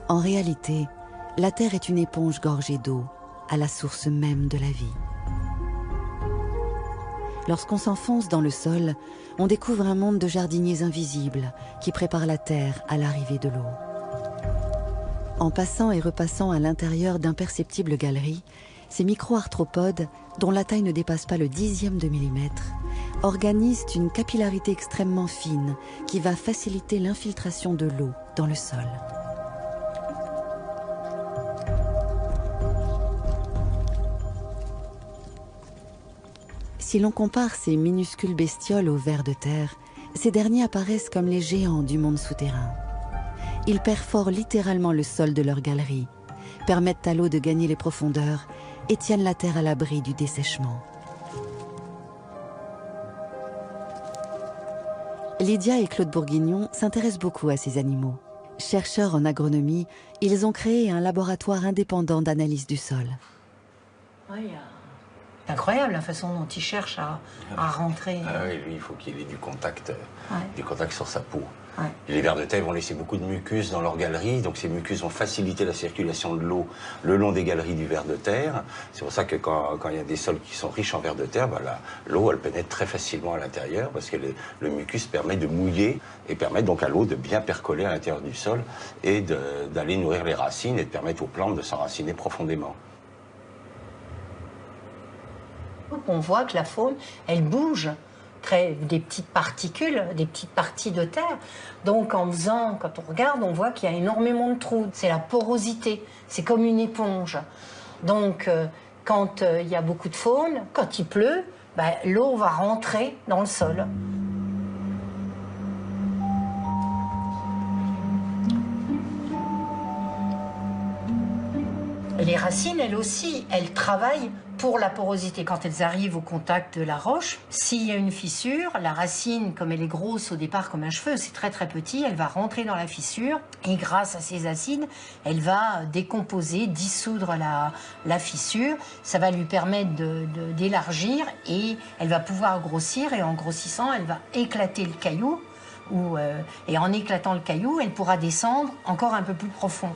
En réalité, la Terre est une éponge gorgée d'eau, à la source même de la vie. Lorsqu'on s'enfonce dans le sol, on découvre un monde de jardiniers invisibles qui préparent la terre à l'arrivée de l'eau. En passant et repassant à l'intérieur d'imperceptibles galeries, ces micro-arthropodes, dont la taille ne dépasse pas le 10e de millimètre, organisent une capillarité extrêmement fine qui va faciliter l'infiltration de l'eau dans le sol. Si l'on compare ces minuscules bestioles aux vers de terre, ces derniers apparaissent comme les géants du monde souterrain. Ils perforent littéralement le sol de leur galerie, permettent à l'eau de gagner les profondeurs et tiennent la terre à l'abri du dessèchement. Lydia et Claude Bourguignon s'intéressent beaucoup à ces animaux. Chercheurs en agronomie, ils ont créé un laboratoire indépendant d'analyse du sol. Oui, c'est incroyable la façon dont il cherche à rentrer. Ah oui, lui, il faut qu'il ait du contact sur sa peau. Ouais. Les vers de terre vont laisser beaucoup de mucus dans leur galerie, donc ces mucus vont faciliter la circulation de l'eau le long des galeries du ver de terre. C'est pour ça que quand il y a des sols qui sont riches en vers de terre, l'eau elle pénètre très facilement à l'intérieur parce que le mucus permet de mouiller et permet donc à l'eau de bien percoler à l'intérieur du sol et d'aller nourrir les racines et de permettre aux plantes de s'enraciner profondément. On voit que la faune, elle bouge. Crée des petites particules, des petites parties de terre. Donc quand on regarde, on voit qu'il y a énormément de trous. C'est la porosité, c'est comme une éponge. Donc quand il y a beaucoup de faune, quand il pleut, l'eau va rentrer dans le sol. Et les racines, elles aussi, elles travaillent pour la porosité. Quand elles arrivent au contact de la roche, s'il y a une fissure, la racine, comme elle est grosse au départ comme un cheveu, c'est très très petit, elle va rentrer dans la fissure et grâce à ses acides, elle va décomposer, dissoudre la fissure. Ça va lui permettre d'élargir et elle va pouvoir grossir et en grossissant, elle va éclater le caillou et en éclatant le caillou, elle pourra descendre encore un peu plus profond.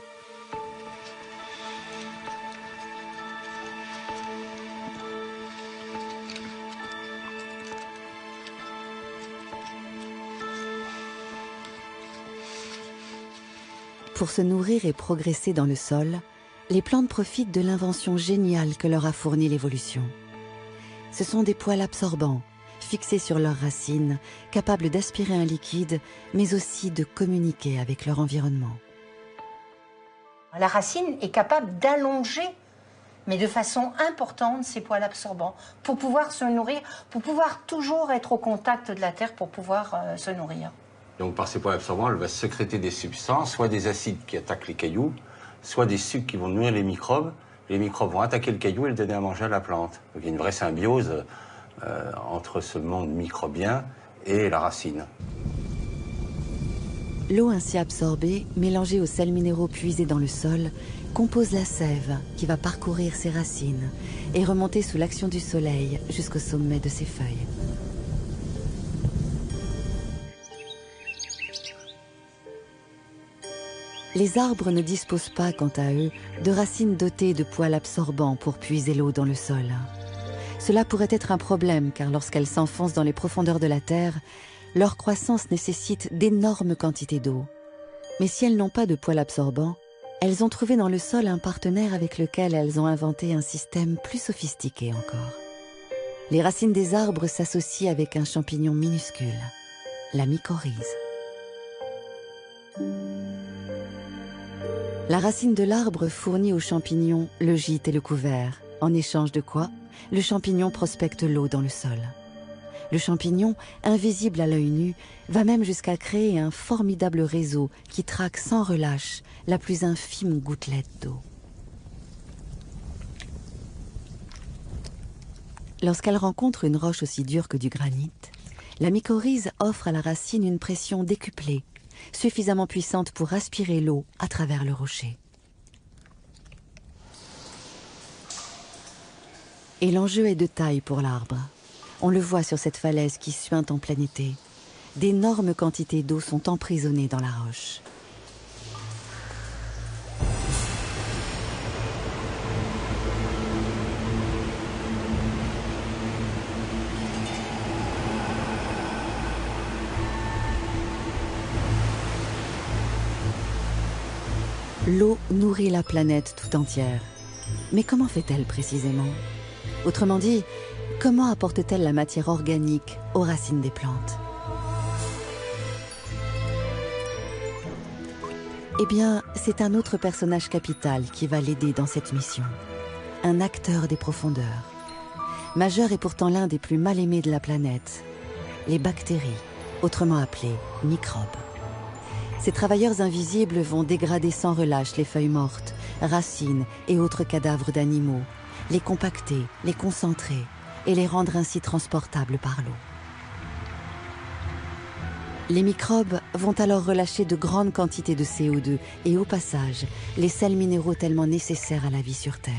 Pour se nourrir et progresser dans le sol, les plantes profitent de l'invention géniale que leur a fournie l'évolution. Ce sont des poils absorbants, fixés sur leurs racines, capables d'aspirer un liquide, mais aussi de communiquer avec leur environnement. La racine est capable d'allonger, mais de façon importante, ces poils absorbants, pour pouvoir se nourrir, pour pouvoir toujours être au contact de la terre, pour pouvoir se nourrir. Donc par ces poils absorbants, elle va sécréter des substances, soit des acides qui attaquent les cailloux, soit des sucs qui vont nourrir les microbes. Les microbes vont attaquer le caillou et le donner à manger à la plante. Donc il y a une vraie symbiose entre ce monde microbien et la racine. L'eau ainsi absorbée, mélangée aux sels minéraux puisés dans le sol, compose la sève qui va parcourir ses racines et remonter sous l'action du soleil jusqu'au sommet de ses feuilles. Les arbres ne disposent pas, quant à eux, de racines dotées de poils absorbants pour puiser l'eau dans le sol. Cela pourrait être un problème, car lorsqu'elles s'enfoncent dans les profondeurs de la terre, leur croissance nécessite d'énormes quantités d'eau. Mais si elles n'ont pas de poils absorbants, elles ont trouvé dans le sol un partenaire avec lequel elles ont inventé un système plus sophistiqué encore. Les racines des arbres s'associent avec un champignon minuscule, la mycorhize. La racine de l'arbre fournit au champignon le gîte et le couvert, en échange de quoi le champignon prospecte l'eau dans le sol. Le champignon, invisible à l'œil nu, va même jusqu'à créer un formidable réseau qui traque sans relâche la plus infime gouttelette d'eau. Lorsqu'elle rencontre une roche aussi dure que du granit, la mycorhize offre à la racine une pression décuplée, suffisamment puissante pour aspirer l'eau à travers le rocher. Et l'enjeu est de taille pour l'arbre. On le voit sur cette falaise qui suinte en plein été. D'énormes quantités d'eau sont emprisonnées dans la roche. L'eau nourrit la planète tout entière. Mais comment fait-elle précisément? Autrement dit, comment apporte-t-elle la matière organique aux racines des plantes? Eh bien, c'est un autre personnage capital qui va l'aider dans cette mission. Un acteur des profondeurs. Majeur est pourtant l'un des plus mal aimés de la planète. Les bactéries, autrement appelées microbes. Ces travailleurs invisibles vont dégrader sans relâche les feuilles mortes, racines et autres cadavres d'animaux, les compacter, les concentrer et les rendre ainsi transportables par l'eau. Les microbes vont alors relâcher de grandes quantités de CO2 et au passage, les sels minéraux tellement nécessaires à la vie sur Terre.